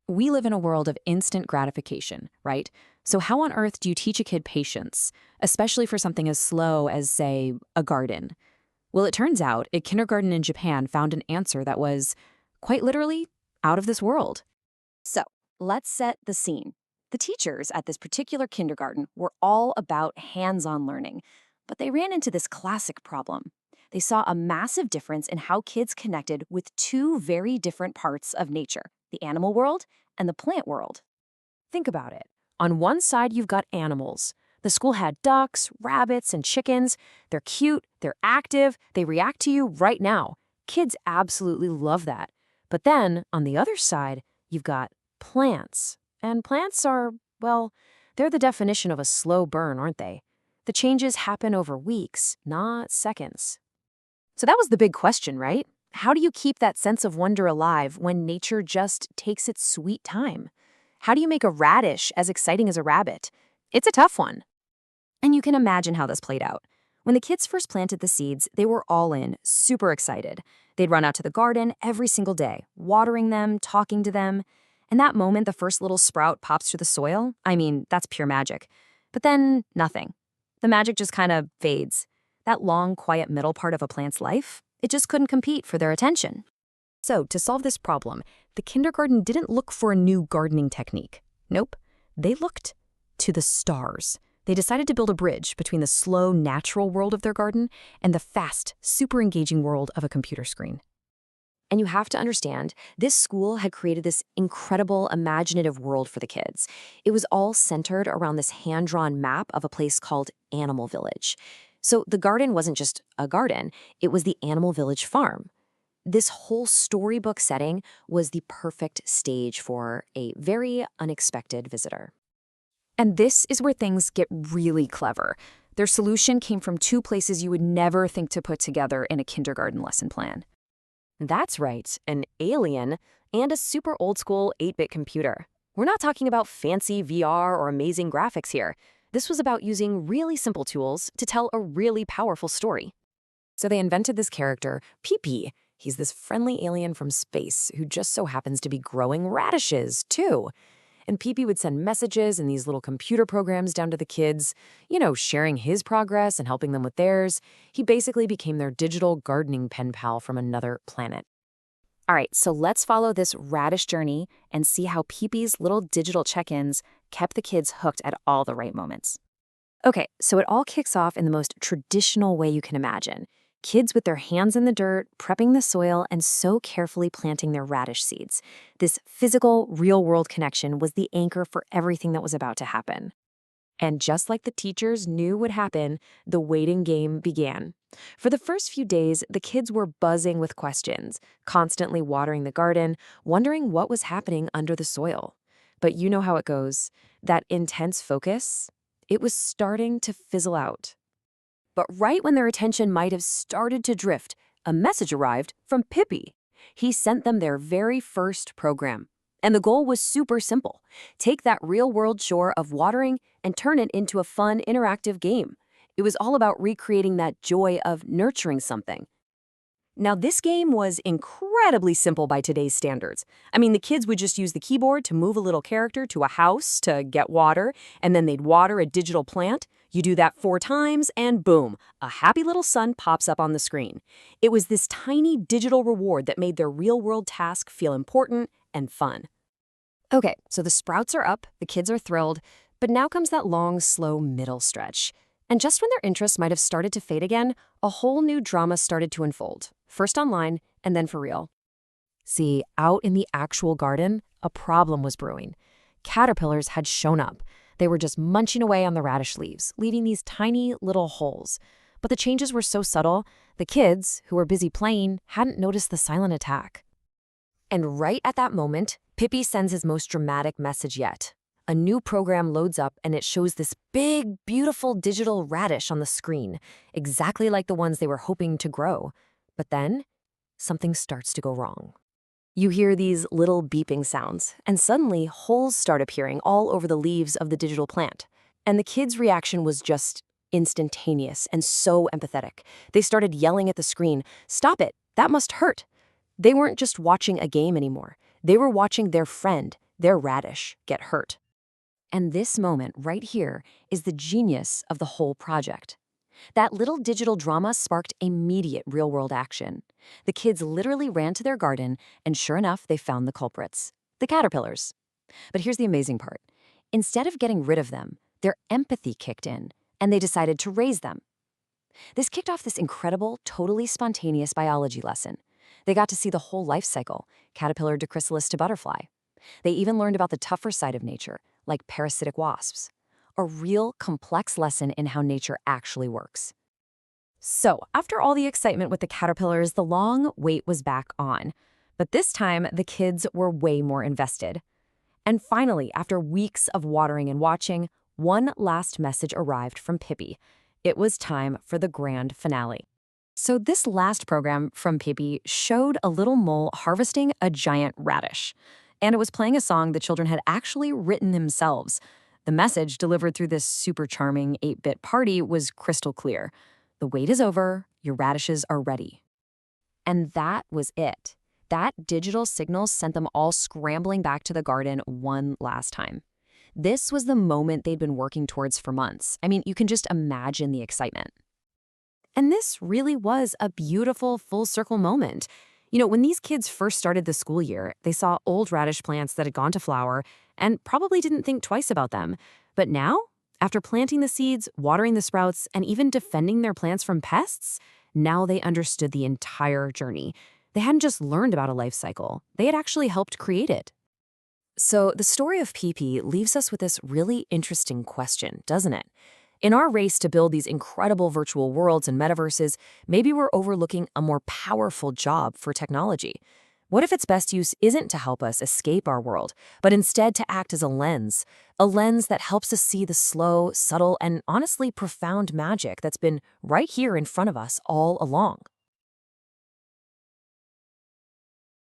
We live in a world of instant gratification, right? So how on earth do you teach a kid patience, especially for something as slow as, say, a garden? Well, it turns out a kindergarten in Japan found an answer that was, quite literally, out of this world. So, let's set the scene. The teachers at this particular kindergarten were all about hands on learning, but they ran into this classic problem. They saw a massive difference in how kids connected with two very different parts of nature, the animal world and the plant world. Think about it. On one side, you've got animals. The school had ducks, rabbits, and chickens. They're cute, they're active, they react to you right now. Kids absolutely love that. But then, on the other side, you've got plants. And plants are, well, they're the definition of a slow burn, aren't they? The changes happen over weeks, not seconds. So that was the big question, right? How do you keep that sense of wonder alive when nature just takes its sweet time? How do you make a radish as exciting as a rabbit? It's a tough one. And you can imagine how this played out. When the kids first planted the seeds, they were all in, super excited. They'd run out to the garden every single day, watering them, talking to them. And that moment the first little sprout pops through the soil, I mean, that's pure magic. But then, nothing. The magic just kind of fades. That long, quiet middle part of a plant's life, it just couldn't compete for their attention. So, to solve this problem, the kindergarten didn't look for a new gardening technique. Nope. They looked to the stars. They decided to build a bridge between the slow, natural world of their garden and the fast, super engaging world of a computer screen. And you have to understand, this school had created this incredible, imaginative world for the kids. It was all centered around this hand-drawn map of a place called Animal Village. So the garden wasn't just a garden, it was the Animal Village farm. This whole storybook setting was the perfect stage for a very unexpected visitor. And this is where things get really clever. Their solution came from two places you would never think to put together in a kindergarten lesson plan. That's right, an alien and a super old-school 8-bit computer. We're not talking about fancy VR or amazing graphics here. This was about using really simple tools to tell a really powerful story. So they invented this character, Pippi. He's this friendly alien from space who just so happens to be growing radishes, too. And Pippi would send messages in these little computer programs down to the kids, sharing his progress and helping them with theirs. He basically became their digital gardening pen pal from another planet. All right, so let's follow this radish journey and see how Pippi's little digital check-ins kept the kids hooked at all the right moments. Okay, so it all kicks off in the most traditional way you can imagine. Kids with their hands in the dirt, prepping the soil, and so carefully planting their radish seeds. This physical, real-world connection was the anchor for everything that was about to happen. And just like the teachers knew would happen, the waiting game began. For the first few days, the kids were buzzing with questions, constantly watering the garden, wondering what was happening under the soil. But you know how it goes. That intense focus, it was starting to fizzle out. But right when their attention might have started to drift, a message arrived from Pippi. He sent them their very first program. And the goal was super simple. Take that real-world chore of watering and turn it into a fun, interactive game. It was all about recreating that joy of nurturing something. Now, this game was incredibly simple by today's standards. I mean, the kids would just use the keyboard to move a little character to a house to get water, and then they'd water a digital plant. You do that 4 times, and boom, a happy little sun pops up on the screen. It was this tiny digital reward that made their real-world task feel important and fun. Okay, so the sprouts are up, the kids are thrilled, but now comes that long, slow middle stretch. And just when their interest might have started to fade again, a whole new drama started to unfold. First online, and then for real. See, out in the actual garden, a problem was brewing. Caterpillars had shown up. They were just munching away on the radish leaves, leaving these tiny little holes. But the changes were so subtle, the kids, who were busy playing, hadn't noticed the silent attack. And right at that moment, Pippi sends his most dramatic message yet. A new program loads up and it shows this big, beautiful digital radish on the screen, exactly like the ones they were hoping to grow. But then, something starts to go wrong. You hear these little beeping sounds, and suddenly holes start appearing all over the leaves of the digital plant. And the kids' reaction was just instantaneous and so empathetic. They started yelling at the screen, "Stop it, that must hurt." They weren't just watching a game anymore. They were watching their friend, their radish, get hurt. And this moment right here is the genius of the whole project. That little digital drama sparked immediate real-world action. The kids literally ran to their garden, and sure enough, they found the culprits, the caterpillars. But here's the amazing part. Instead of getting rid of them, their empathy kicked in, and they decided to raise them. This kicked off this incredible, totally spontaneous biology lesson. They got to see the whole life cycle, caterpillar to chrysalis to butterfly. They even learned about the tougher side of nature, like parasitic wasps. A real complex lesson in how nature actually works. So, after all the excitement with the caterpillars, the long wait was back on. But this time, the kids were way more invested. And finally, after weeks of watering and watching, one last message arrived from Pippi. It was time for the grand finale. So this last program from Pippi showed a little mole harvesting a giant radish. And it was playing a song the children had actually written themselves. The message delivered through this super charming 8-bit party was crystal clear. The wait is over, your radishes are ready. And that was it. That digital signal sent them all scrambling back to the garden one last time. This was the moment they'd been working towards for months. I mean, you can just imagine the excitement. And this really was a beautiful full circle moment. You know, when these kids first started the school year, they saw old radish plants that had gone to flower and probably didn't think twice about them. But now, after planting the seeds, watering the sprouts, and even defending their plants from pests, now they understood the entire journey. They hadn't just learned about a life cycle, they had actually helped create it. So the story of Pippi leaves us with this really interesting question, doesn't it? In our race to build these incredible virtual worlds and metaverses, maybe we're overlooking a more powerful job for technology. What if its best use isn't to help us escape our world, but instead to act as a lens that helps us see the slow, subtle, and honestly profound magic that's been right here in front of us all along?